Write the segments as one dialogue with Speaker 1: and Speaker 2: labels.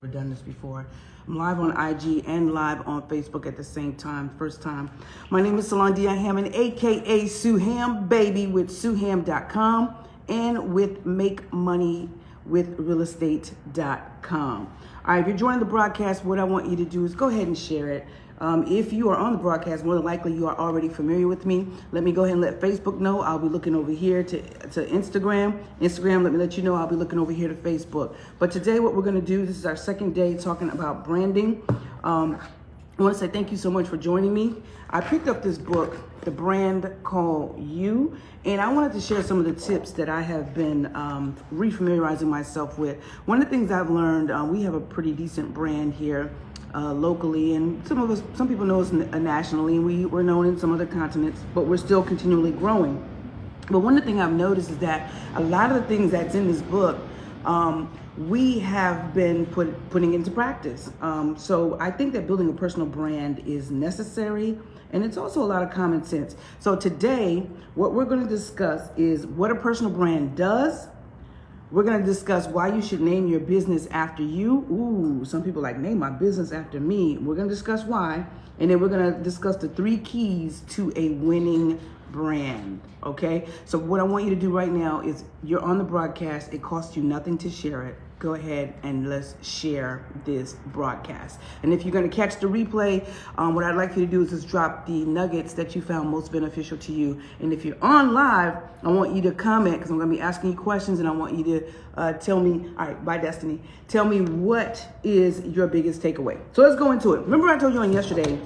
Speaker 1: Done this before. I'm live on IG and live on Facebook at the same time, first time. My name is Salandia Hammond, aka Suham Baby with Suham.com and with MakeMoneyWithRealEstate.com. All right, if you're joining the broadcast, what I want you to do is go ahead and share it. If you are on the broadcast, more than likely you are already familiar with me. Let me go ahead and let Facebook know. I'll be looking over here to Instagram. Let me let you know I'll be looking over here to Facebook. But today what we're going to do, this is our second day talking about branding. I want to say thank you so much for joining me. I picked up this book, The Brand Call You, and I wanted to share some of the tips that I have been refamiliarizing myself with. One of the things I've learned, we have a pretty decent brand here locally, and some people know us nationally, and we're known in some other continents, but we're still continually growing. But one of the things I've noticed is that a lot of the things that's in this book, we have been putting into practice. So I think that building a personal brand is necessary, and it's also a lot of common sense. So today, what we're going to discuss is what a personal brand does. We're going to discuss why you should name your business after you. Ooh, some people like, name my business after me. We're going to discuss why. And then we're going to discuss the 3 keys to a winning brand. Okay? So what I want you to do right now is, you're on the broadcast. It costs you nothing to share it. Go ahead and let's share this broadcast. And if you're going to catch the replay, what I'd like you to do is just drop the nuggets that you found most beneficial to you. And if you're on live, I want you to comment, because I'm going to be asking you questions, and I want you to tell me, all right, bye Destiny, tell me what is your biggest takeaway. So let's go into it. Remember I told you on yesterday,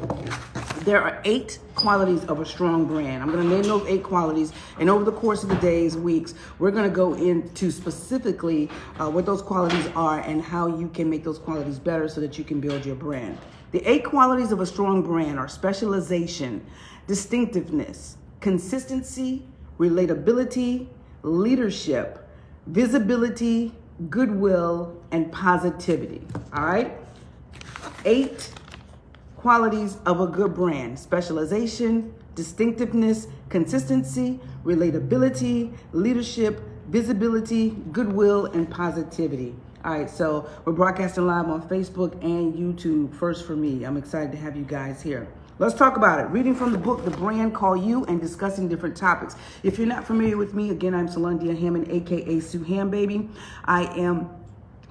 Speaker 1: there are 8 qualities of a strong brand. I'm going to name those 8 qualities, and over the course of the days, weeks, we're going to go into specifically what those qualities are and how you can make those qualities better so that you can build your brand. The 8 qualities of a strong brand are specialization, distinctiveness, consistency, relatability, leadership, visibility, goodwill, and positivity. All right? 8 qualities of a good brand: specialization, distinctiveness, consistency, relatability, leadership, visibility, goodwill, and positivity. All right, so we're broadcasting live on Facebook and YouTube first for me. I'm excited to have you guys here. Let's talk about it. Reading from the book, The Brand Call You, and discussing different topics. If you're not familiar with me, again, I'm Salandia Hammond, aka Suham Baby. I am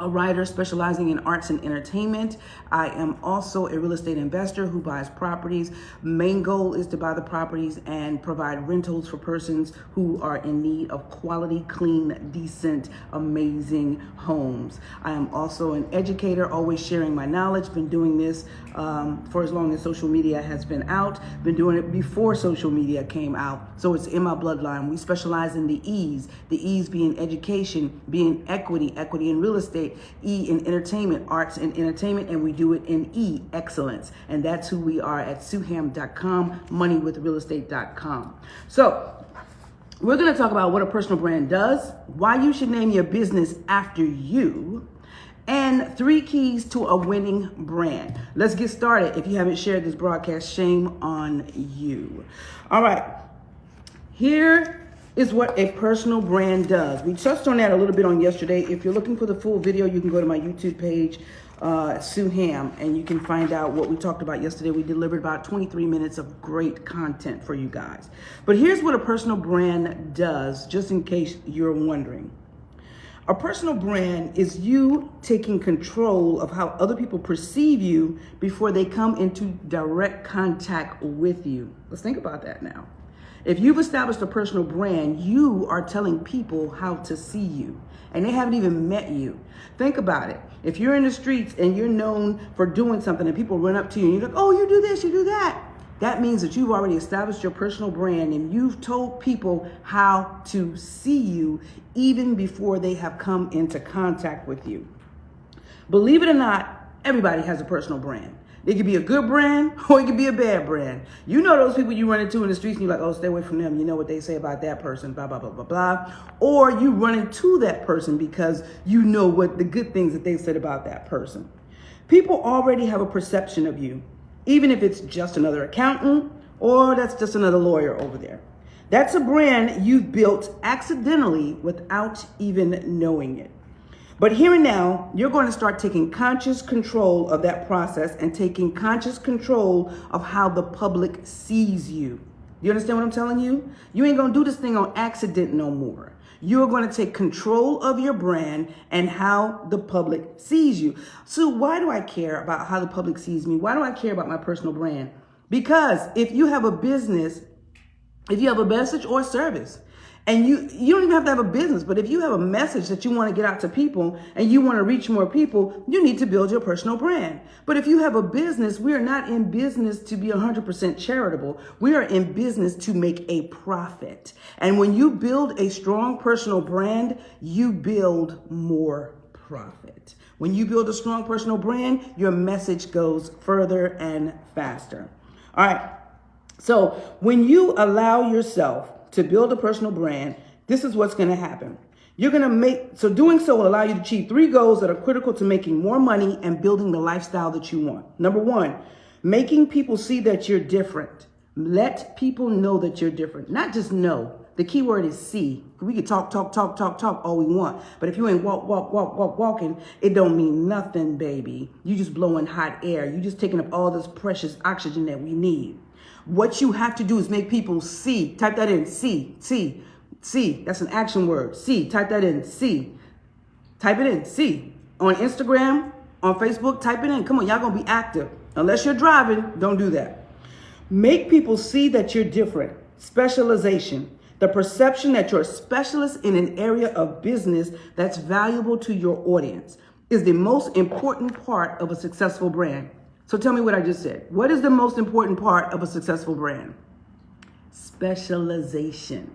Speaker 1: a writer specializing in arts and entertainment. I am also a real estate investor who buys properties. Main goal is to buy the properties and provide rentals for persons who are in need of quality, clean, decent, amazing homes. I am also an educator, always sharing my knowledge. Been doing this for as long as social media has been out. Been doing it before social media came out. So it's in my bloodline. We specialize in the E's being education, being equity in real estate, E in entertainment, arts and entertainment, and we do it in E, excellence. And that's who we are at Suham.com, moneywithrealestate.com. So we're going to talk about what a personal brand does, why you should name your business after you, and 3 keys to a winning brand. Let's get started. If you haven't shared this broadcast, shame on you. All right. Here is what a personal brand does. We touched on that a little bit on yesterday. If you're looking for the full video, you can go to my YouTube page, Suham, and you can find out what we talked about yesterday. We delivered about 23 minutes of great content for you guys. But here's what a personal brand does, just in case you're wondering. A personal brand is you taking control of how other people perceive you before they come into direct contact with you. Let's think about that now. If you've established a personal brand, you are telling people how to see you, and they haven't even met you. Think about it. If you're in the streets and you're known for doing something and people run up to you and you're like, oh, you do this, you do that. That means that you've already established your personal brand and you've told people how to see you even before they have come into contact with you. Believe it or not, everybody has a personal brand. It could be a good brand or it could be a bad brand. You know those people you run into in the streets and you're like, oh, stay away from them. You know what they say about that person, blah, blah, blah, blah, blah. Or you run into that person because you know what the good things that they said about that person. People already have a perception of you, even if it's just another accountant or that's just another lawyer over there. That's a brand you've built accidentally without even knowing it. But here and now, you're going to start taking conscious control of that process and taking conscious control of how the public sees you. You understand what I'm telling you? You ain't going to do this thing on accident no more. You're going to take control of your brand and how the public sees you. So why do I care about how the public sees me? Why do I care about my personal brand? Because if you have a business, if you have a message or service, and you don't even have to have a business, but if you have a message that you want to get out to people and you want to reach more people, you need to build your personal brand. But if you have a business, we are not in business to be 100% charitable. We are in business to make a profit. And when you build a strong personal brand, you build more profit. When you build a strong personal brand, your message goes further and faster. All right. So when you allow yourself to build a personal brand, this is what's going to happen. You're going to doing so will allow you to achieve 3 goals that are critical to making more money and building the lifestyle that you want. Number 1, making people see that you're different. Let people know that you're different. Not just know. The key word is see. We can talk all we want. But if you ain't walking, it don't mean nothing, baby. You just blowing hot air. You just taking up all this precious oxygen that we need. What you have to do is make people see. Type that in. See. That's an action word. See. Type that in. See. Type it in. See. On Instagram, on Facebook, type it in. Come on, y'all gonna be active. Unless you're driving, don't do that. Make people see that you're different. Specialization. The perception that you're a specialist in an area of business that's valuable to your audience is the most important part of a successful brand. So tell me what I just said. What is the most important part of a successful brand? Specialization.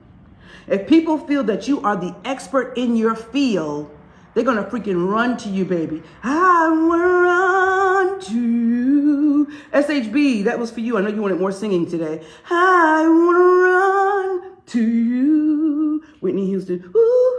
Speaker 1: If people feel that you are the expert in your field, they're going to freaking run to you, baby. I want to run to you. SHB, that was for you. I know you wanted more singing today. I want to run to you. Whitney Houston. Ooh.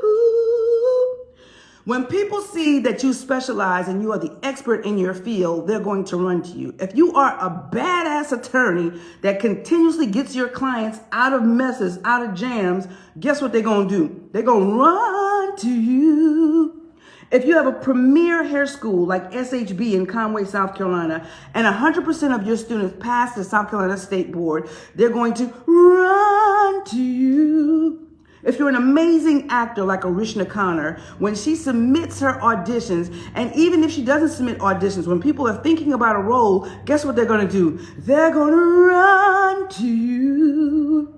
Speaker 1: When people see that you specialize and you are the expert in your field, they're going to run to you. If you are a badass attorney that continuously gets your clients out of messes, out of jams, guess what they're going to do? They're going to run to you. If you have a premier hair school like SHB in Conway, South Carolina, and 100% of your students pass the South Carolina State Board, they're going to run to you. If you're an amazing actor like Arishna Connor, when she submits her auditions, and even if she doesn't submit auditions, when people are thinking about a role, guess what they're going to do? They're going to run to you.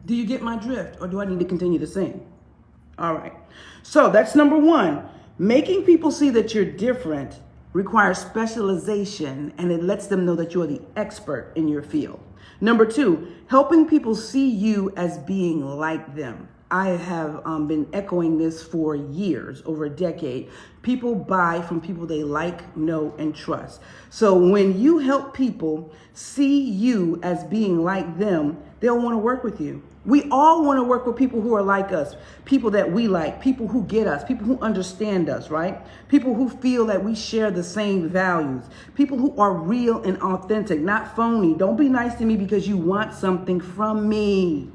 Speaker 1: Do you get my drift, or do I need to continue to sing? All right. So that's number 1. Making people see that you're different requires specialization, and it lets them know that you're the expert in your field. Number 2, helping people see you as being like them. I have been echoing this for years, over a decade. People buy from people they like, know, and trust. So when you help people see you as being like them, they'll want to work with you. We all want to work with people who are like us, people that we like, people who get us, people who understand us, right? People who feel that we share the same values, people who are real and authentic, not phony. Don't be nice to me because you want something from me.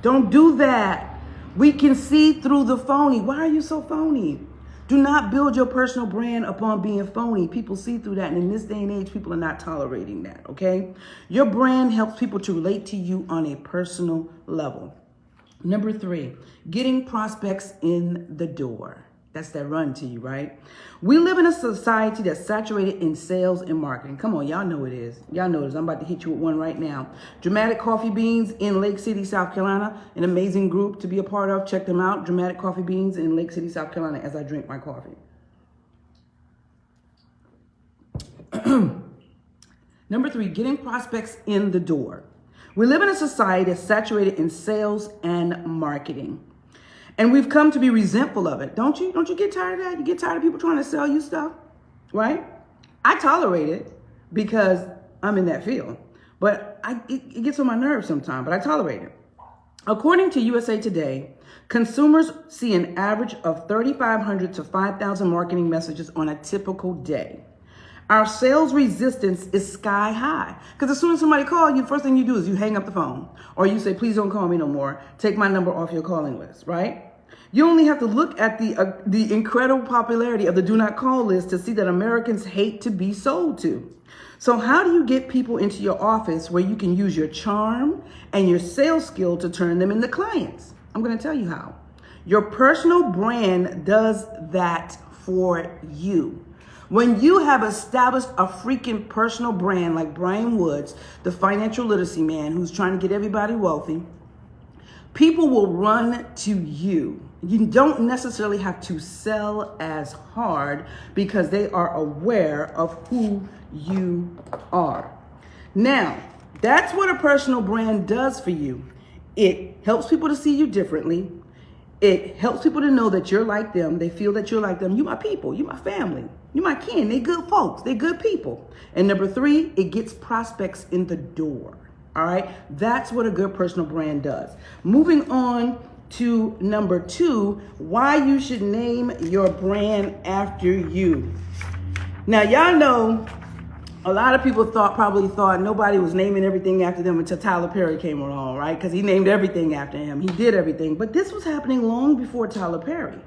Speaker 1: Don't do that. We can see through the phony. Why are you so phony? Do not build your personal brand upon being phony. People see through that. And in this day and age, people are not tolerating that, okay? Your brand helps people to relate to you on a personal level. Number 3, getting prospects in the door. That's that run to you, right? We live in a society that's saturated in sales and marketing. Come on, y'all know it is. Y'all know it is. I'm about to hit you with one right now. Dramatic Coffee Beans in Lake City, South Carolina. An amazing group to be a part of. Check them out. Dramatic Coffee Beans in Lake City, South Carolina, as I drink my coffee. Number 3, getting prospects in the door. We live in a society that's saturated in sales and marketing. And we've come to be resentful of it. Don't you get tired of that? You get tired of people trying to sell you stuff, right? I tolerate it because I'm in that field. But it gets on my nerves sometimes, but I tolerate it. According to USA Today, consumers see an average of 3,500 to 5,000 marketing messages on a typical day. Our sales resistance is sky high. Because as soon as somebody calls you, first thing you do is you hang up the phone. Or you say, please don't call me no more. Take my number off your calling list, right? You only have to look at the incredible popularity of the do not call list to see that Americans hate to be sold to. So how do you get people into your office where you can use your charm and your sales skill to turn them into clients? I'm going to tell you how. Your personal brand does that for you. When you have established a freaking personal brand like Brian Woods, the financial literacy man who's trying to get everybody wealthy, people will run to you. You don't necessarily have to sell as hard because they are aware of who you are. Now, that's what a personal brand does for you. It helps people to see you differently. It helps people to know that you're like them. They feel that you're like them. You my people. You my family. You my kin. They good folks. They good people. And number 3, it gets prospects in the door. All right. That's what a good personal brand does. Moving on to number 2, why you should name your brand after you. Now, y'all know a lot of people probably thought nobody was naming everything after them until Tyler Perry came along, right? Because he named everything after him. He did everything. But this was happening long before Tyler Perry.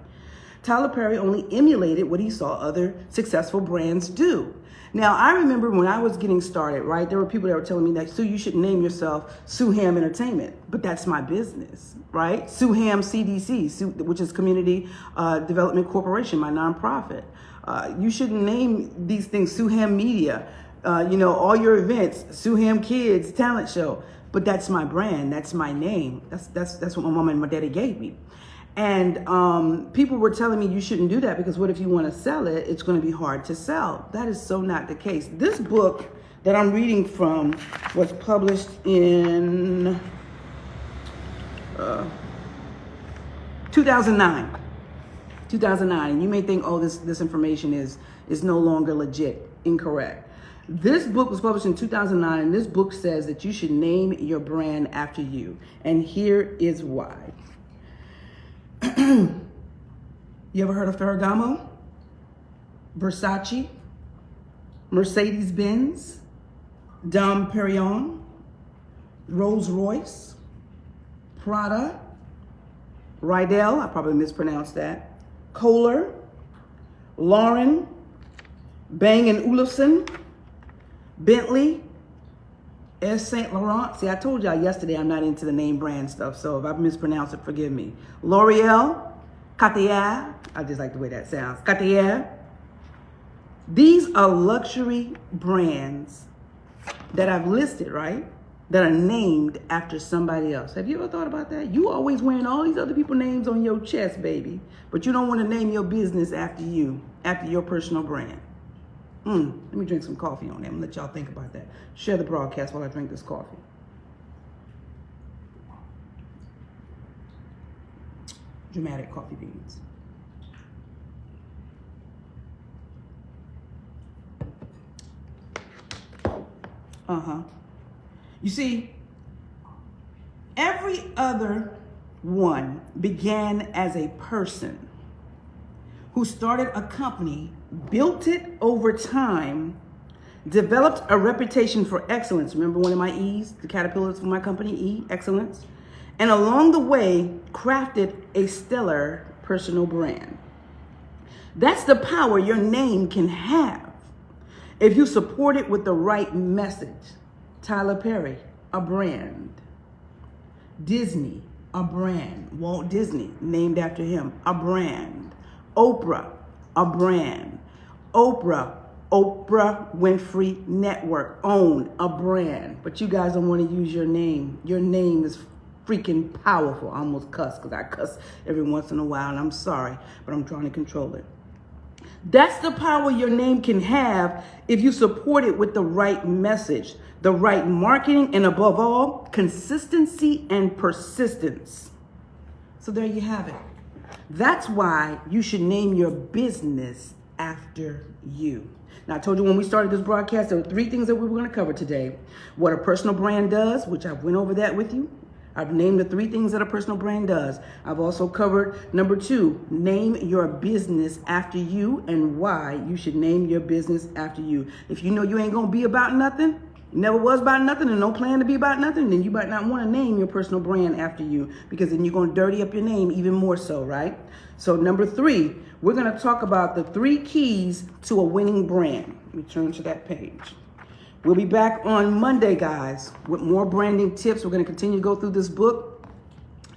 Speaker 1: Tyler Perry only emulated what he saw other successful brands do. Now, I remember when I was getting started, right, there were people that were telling me that, Sue, you should name yourself Sue Ham Entertainment. But that's my business, right? Sue Ham CDC, which is Community Development Corporation, my nonprofit. You shouldn't name these things Sue Ham Media. All your events, Sue Ham Kids Talent Show, but that's my brand. That's my name. That's what my mom and my daddy gave me. And people were telling me you shouldn't do that because what if you want to sell it? It's going to be hard to sell. That is so not the case. This book that I'm reading from was published in 2009. 2009. And you may think, oh, this information is no longer legit. Incorrect. This book was published in 2009, and this book says that you should name your brand after you. And here is why. You ever heard of Ferragamo? Versace? Mercedes-Benz? Dom Perignon? Rolls-Royce? Prada? Rydell, I probably mispronounced that. Kohler? Lauren? Bang & Olufsen? Bentley, S. Saint Laurent. See, I told y'all yesterday I'm not into the name brand stuff, so if I mispronounce it, forgive me. L'Oreal, Cartier. I just like the way that sounds. Cartier. These are luxury brands that I've listed, right? That are named after somebody else. Have you ever thought about that? You always wearing all these other people's names on your chest, baby, but you don't want to name your business after you, after your personal brand. Let me drink some coffee on that and let y'all think about that. Share the broadcast while I drink this coffee. Dramatic coffee beans. You see, every other one began as a person who started a company, built it over time, developed a reputation for excellence. Remember one of my E's, the caterpillars for my company, E, excellence. And along the way, crafted a stellar personal brand. That's the power your name can have if you support it with the right message. Tyler Perry, a brand. Disney, a brand. Walt Disney, named after him, a brand. Oprah, a brand. Oprah Winfrey Network, own a brand. But you guys don't want to use your name. Your name is freaking powerful. I almost cuss because I cuss every once in a while, and I'm sorry, but I'm trying to control it. That's the power your name can have if you support it with the right message, the right marketing, and above all, consistency and persistence. So there you have it. That's why you should name your business after you. Now, I told you when we started this broadcast, there were 3 things that we were going to cover today. What a personal brand does, which I've went over that with you. I've named the 3 things that a personal brand does. I've also covered number 2, name your business after you and why you should name your business after you. If you know you ain't going to be about nothing, never was about nothing and no plan to be about nothing, then you might not want to name your personal brand after you, because then you're going to dirty up your name even more so, right? So number 3, we're going to talk about the 3 keys to a winning brand. Let me turn to that page. We'll be back on Monday, guys, with more branding tips. We're going to continue to go through this book,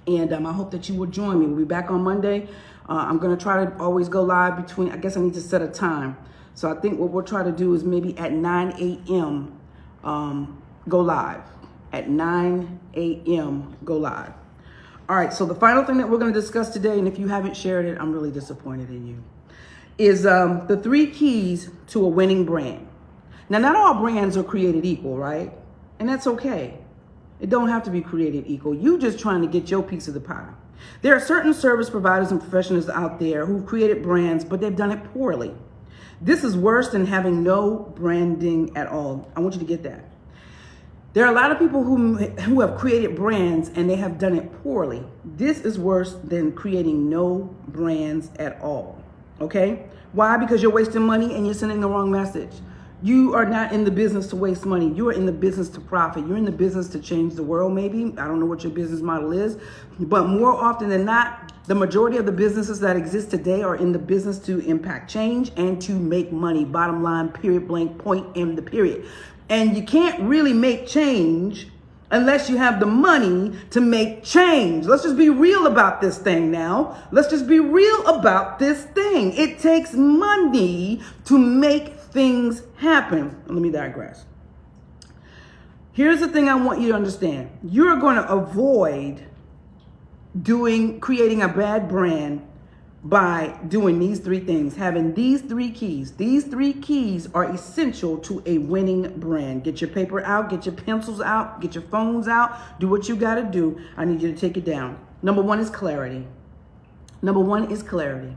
Speaker 1: and I hope that you will join me. We'll be back on Monday. I'm going to try to always go live between, I guess I need to set a time. So I think what we'll try to do is maybe at 9 a.m. Go live. At 9 a.m. go live. All right, so the final thing that we're going to discuss today, and if you haven't shared it, I'm really disappointed in you, is the 3 keys to a winning brand. Now, not all brands are created equal, right? And that's okay. It don't have to be created equal. You just trying to get your piece of the pie. There are certain service providers and professionals out there who've created brands, but they've done it poorly. This is worse than having no branding at all. I want you to get that. There are a lot of people who have created brands and they have done it poorly. This is worse than creating no brands at all, okay? Why? Because you're wasting money and you're sending the wrong message. You are not in the business to waste money. You are in the business to profit. You're in the business to change the world, maybe. I don't know what your business model is, but more often than not, the majority of the businesses that exist today are in the business to impact change and to make money. Bottom line, period, blank, point, and the period. And you can't really make change unless you have the money to make change. Let's just be real about this thing now. Let's just be real about this thing. It takes money to make things happen. Let me digress. Here's the thing I want you to understand. You're going to avoid creating a bad brand by doing these 3 things, having these 3 keys. These 3 keys are essential to a winning brand. Get your paper out, get your pencils out, get your phones out, do what you got to do. I need you to take it down. Number 1 is clarity. Number 1 is clarity.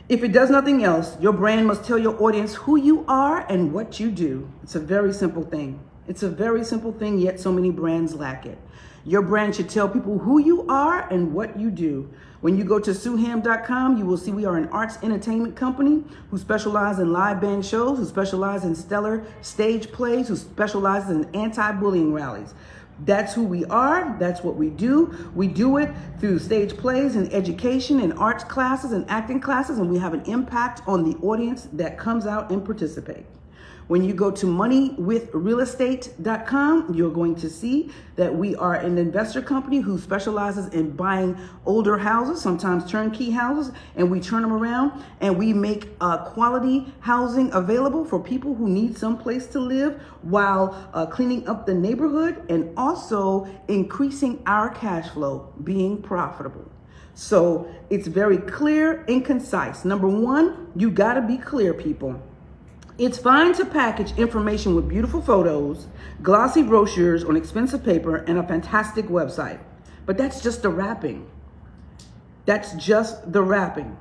Speaker 1: If it does nothing else, your brand must tell your audience who you are and what you do. It's a very simple thing. It's a very simple thing, yet so many brands lack it. Your brand should tell people who you are and what you do. When you go to sueham.com, you will see we are an arts entertainment company who specialize in live band shows, who specialize in stellar stage plays, who specialize in anti-bullying rallies. That's who we are. That's what we do. We do it through stage plays and education and arts classes and acting classes, and we have an impact on the audience that comes out and participate. When you go to moneywithrealestate.com, you're going to see that we are an investor company who specializes in buying older houses, sometimes turnkey houses, and we turn them around and we make quality housing available for people who need some place to live while cleaning up the neighborhood and also increasing our cash flow, being profitable. So it's very clear and concise. Number 1, you got to be clear, people. It's fine to package information with beautiful photos, glossy brochures on expensive paper, and a fantastic website. But that's just the wrapping. That's just the wrapping.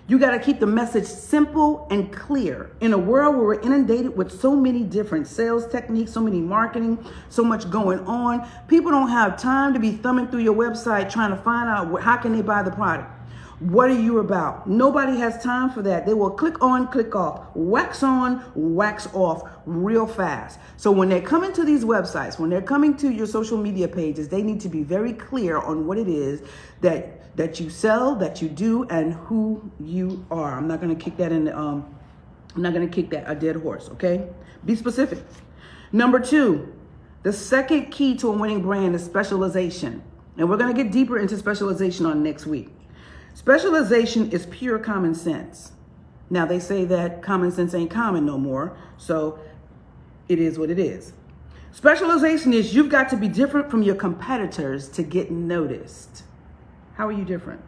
Speaker 1: You got to keep the message simple and clear. In a world where we're inundated with so many different sales techniques, so many marketing, so much going on, people don't have time to be thumbing through your website trying to find out how can they buy the product. What are you about? Nobody has time for that. They will click on, click off, wax on, wax off real fast. So when they're coming to these websites, when they're coming to your social media pages, they need to be very clear on what it is that you sell, that you do, and who you are. I'm not going to kick that a dead horse, okay? Be specific. Number 2, the second key to a winning brand is specialization. And we're going to get deeper into specialization on next week. Specialization is pure common sense. Now, they say that common sense ain't common no more, so it is what it is. Specialization is you've got to be different from your competitors to get noticed. How are you different?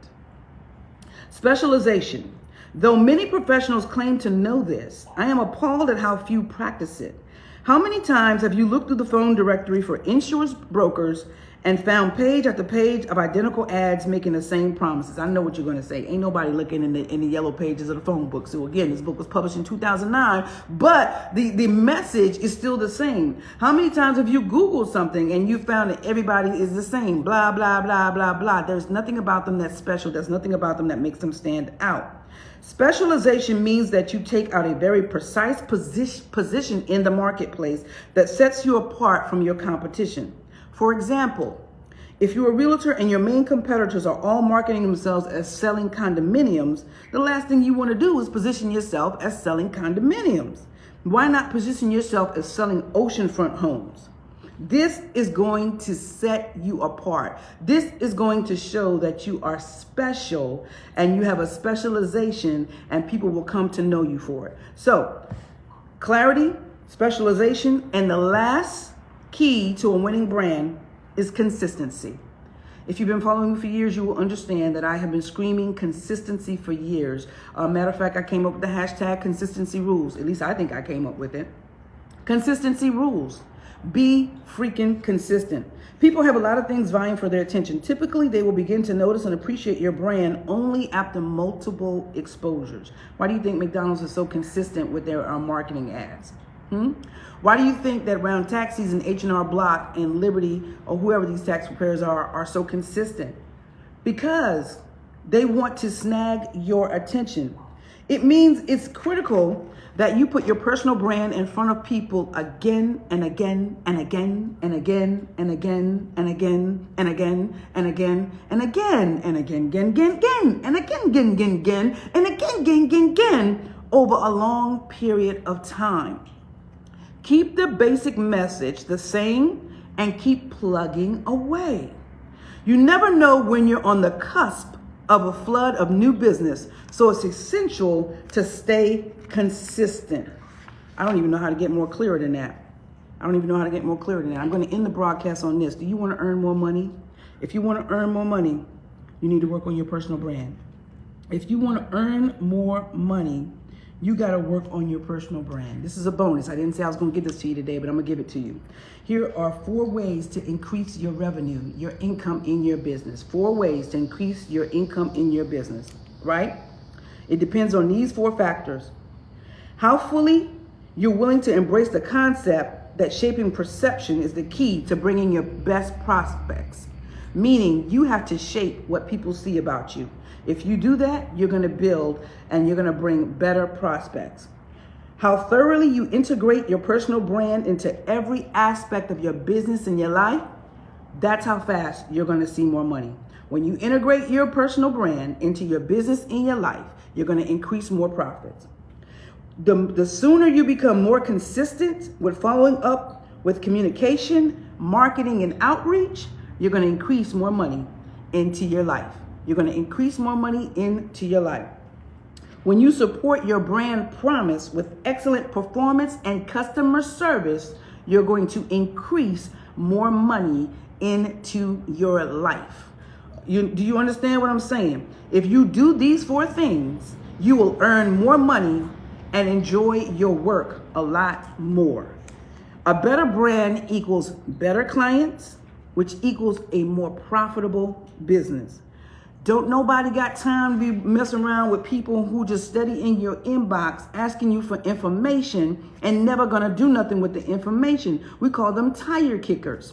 Speaker 1: Specialization. Though many professionals claim to know this, I am appalled at how few practice it. How many times have you looked through the phone directory for insurance brokers and found page after page of identical ads making the same promises. I know what you're going to say. Ain't nobody looking in the yellow pages of the phone book. So again, this book was published in 2009, but the message is still the same. How many times have you Googled something and you found that everybody is the same? Blah, blah, blah, blah, blah. There's nothing about them that's special. There's nothing about them that makes them stand out. Specialization means that you take out a very precise position in the marketplace that sets you apart from your competition. For example, if you're a realtor and your main competitors are all marketing themselves as selling condominiums, the last thing you want to do is position yourself as selling condominiums. Why not position yourself as selling oceanfront homes? This is going to set you apart. This is going to show that you are special and you have a specialization and people will come to know you for it. So, clarity, specialization, and the last key to a winning brand is consistency. If you've been following me for years, you will understand that I have been screaming consistency for years. Matter of fact, I came up with the hashtag consistency rules. At least I think I came up with it. Consistency rules. Be freaking consistent. People have a lot of things vying for their attention. Typically, they will begin to notice and appreciate your brand only after multiple exposures. Why do you think McDonald's is so consistent with their marketing ads? Why do you think that around tax season, H&R Block and Liberty or whoever these tax preparers are so consistent? Because they want to snag your attention. It means it's critical that you put your personal brand in front of people again and again and again and again and again and again and again and again and again and again, again, again, and again, again, again, again, and again, again, again, again over a long period of time. Keep the basic message the same and keep plugging away. You never know when you're on the cusp of a flood of new business, so it's essential to stay consistent. I don't even know how to get more clearer than that. I'm going to end the broadcast on this. Do you want to earn more money? If you want to earn more money, you need to work on your personal brand. If you want to earn more money, you got to work on your personal brand. This is a bonus. I didn't say I was going to give this to you today, but I'm going to give it to you. Here are 4 ways to increase your revenue, your income in your business. 4 ways to increase your income in your business, right? It depends on these 4 factors. How fully you're willing to embrace the concept that shaping perception is the key to bringing your best prospects. Meaning you have to shape what people see about you. If you do that, you're going to build and you're going to bring better prospects. How thoroughly you integrate your personal brand into every aspect of your business and your life, that's how fast you're going to see more money. When you integrate your personal brand into your business and your life, you're going to increase more profits. The sooner you become more consistent with following up with communication, marketing, and outreach, you're going to increase more money into your life. You're going to increase more money into your life. When you support your brand promise with excellent performance and customer service, you're going to increase more money into your life. Do you understand what I'm saying? If you do these 4 things, you will earn more money and enjoy your work a lot more. A better brand equals better clients, which equals a more profitable business. Don't nobody got time to be messing around with people who just steady in your inbox asking you for information and never gonna do nothing with the information. We call them tire kickers.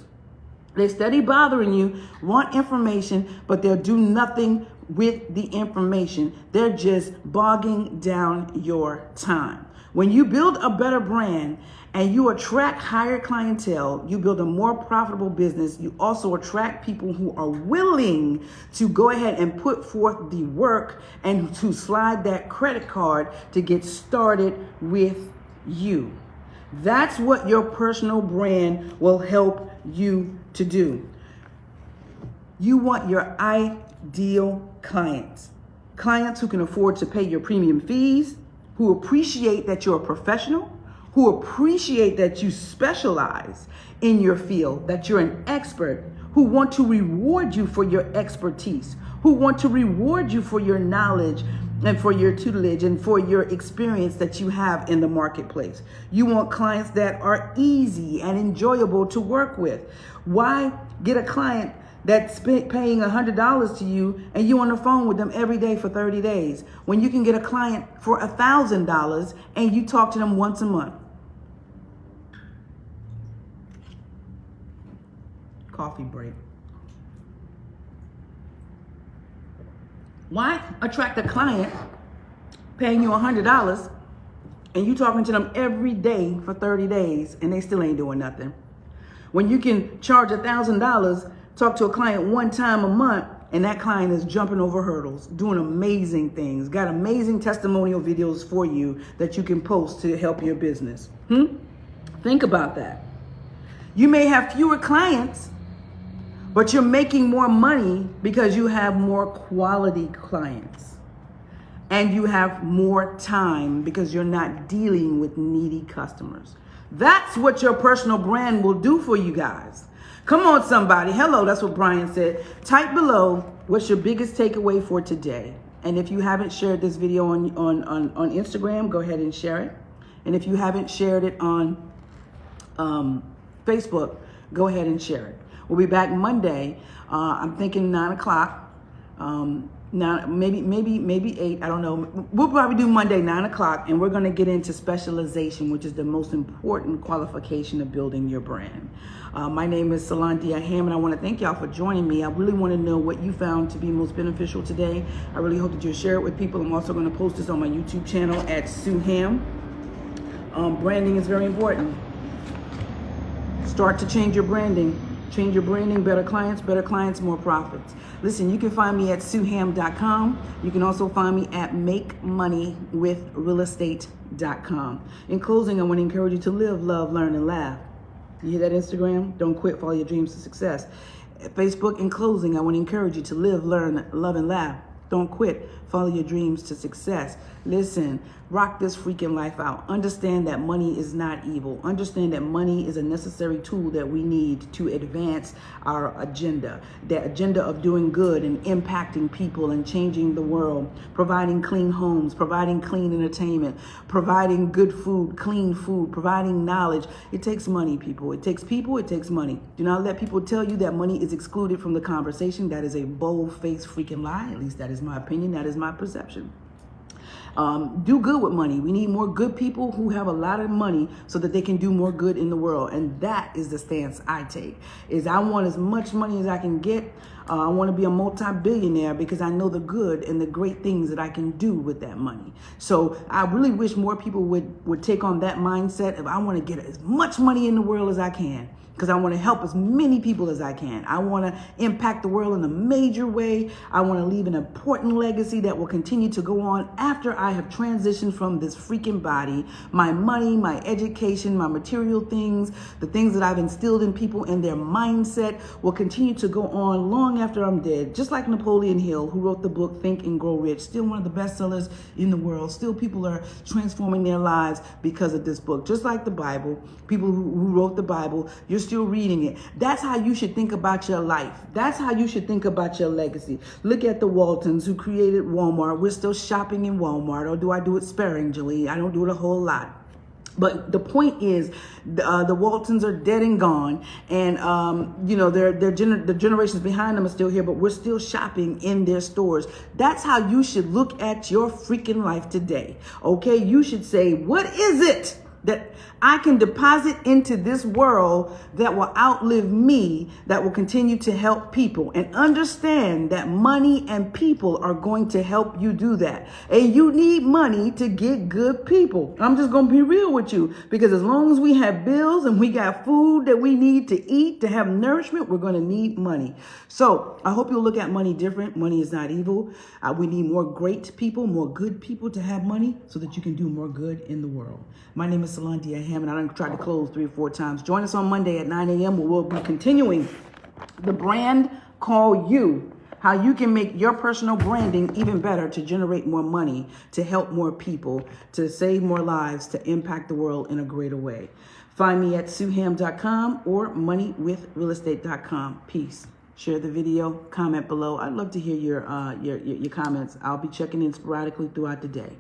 Speaker 1: They steady bothering you, want information, but they'll do nothing with the information. They're just bogging down your time. When you build a better brand and you attract higher clientele, you build a more profitable business. You also attract people who are willing to go ahead and put forth the work and to slide that credit card to get started with you. That's what your personal brand will help you to do. You want your ideal clients who can afford to pay your premium fees, who appreciate that you're a professional, who appreciate that you specialize in your field, that you're an expert, who want to reward you for your expertise, who want to reward you for your knowledge and for your tutelage and for your experience that you have in the marketplace. You want clients that are easy and enjoyable to work with. Why? get a client that's paying $100 to you and you on the phone with them every day for 30 days, when you can get a client for $1,000 and you talk to them once a month? Coffee break. Why attract a client paying you $100 and you talking to them every day for 30 days and they still ain't doing nothing? When you can charge $1,000, talk to a client one time a month, and that client is jumping over hurdles, doing amazing things, got amazing testimonial videos for you that you can post to help your business. Think about that. You may have fewer clients, but you're making more money because you have more quality clients. And you have more time because you're not dealing with needy customers. That's what your personal brand will do for you guys. Come on, somebody. Hello, that's what Brian said. Type below, what's your biggest takeaway for today? And if you haven't shared this video on Instagram, go ahead and share it. And if you haven't shared it on Facebook, go ahead and share it. We'll be back Monday. I'm thinking 9 o'clock. Now, maybe 8, I don't know. We'll probably do Monday, 9 o'clock, and we're going to get into specialization, which is the most important qualification of building your brand. My name is Salandia Ham, and I want to thank y'all for joining me. I really want to know what you found to be most beneficial today. I really hope that you'll share it with people. I'm also going to post this on my YouTube channel at Sue Ham. Branding is very important. Start to change your branding. Change your branding, better clients, more profits. Listen, you can find me at SueHam.com. You can also find me at MakeMoneyWithRealEstate.com. In closing, I want to encourage you to live, love, learn, and laugh. You hear that, Instagram? Don't quit, follow your dreams to success. At Facebook, in closing, I want to encourage you to live, learn, love, and laugh. Don't quit, follow your dreams to success. Listen, rock this freaking life out. Understand that money is not evil. Understand that money is a necessary tool that we need to advance our agenda. The agenda of doing good and impacting people and changing the world, providing clean homes, providing clean entertainment, providing good food, clean food, providing knowledge. It takes money, people. It takes people, it takes money. Do not let people tell you that money is excluded from the conversation. That is a bold-faced freaking lie. At least that is my opinion. That is my perception. Do good with money. We need more good people who have a lot of money so that they can do more good in the world. And that is the stance I take, is I want as much money as I can get. I want to be a multi-billionaire because I know the good and the great things that I can do with that money. So I really wish more people would take on that mindset of I want to get as much money in the world as I can, because I want to help as many people as I can. I want to impact the world in a major way. I want to leave an important legacy that will continue to go on after I have transitioned from this freaking body. My money, my education, my material things, the things that I've instilled in people and their mindset will continue to go on long after I'm dead. Just like Napoleon Hill, who wrote the book Think and Grow Rich, still one of the best sellers in the world. Still people are transforming their lives because of this book. Just like the Bible, people who wrote the Bible, you're still reading it. That's how you should think about your life. That's how you should think about your legacy. Look at the Waltons who created Walmart. We're still shopping in Walmart, or do I do it sparingly? I don't do it a whole lot. But the point is, the Waltons are dead and gone, and the generations behind them are still here, but we're still shopping in their stores. That's how you should look at your freaking life today. Okay, you should say, what is it that I can deposit into this world that will outlive me, that will continue to help people? And understand that money and people are going to help you do that. And you need money to get good people. I'm just going to be real with you, because as long as we have bills and we got food that we need to eat to have nourishment, we're going to need money. So I hope you'll look at money different. Money is not evil. We need more great people, more good people to have money so that you can do more good in the world. My name is Salandia Ham, and I done tried to close 3 or 4 times. Join us on Monday at 9 a.m. where we'll be continuing the brand call you, how you can make your personal branding even better to generate more money, to help more people, to save more lives, to impact the world in a greater way. Find me at SueHam.com or MoneyWithRealEstate.com. Peace. Share the video, comment below. I'd love to hear your comments. I'll be checking in sporadically throughout the day.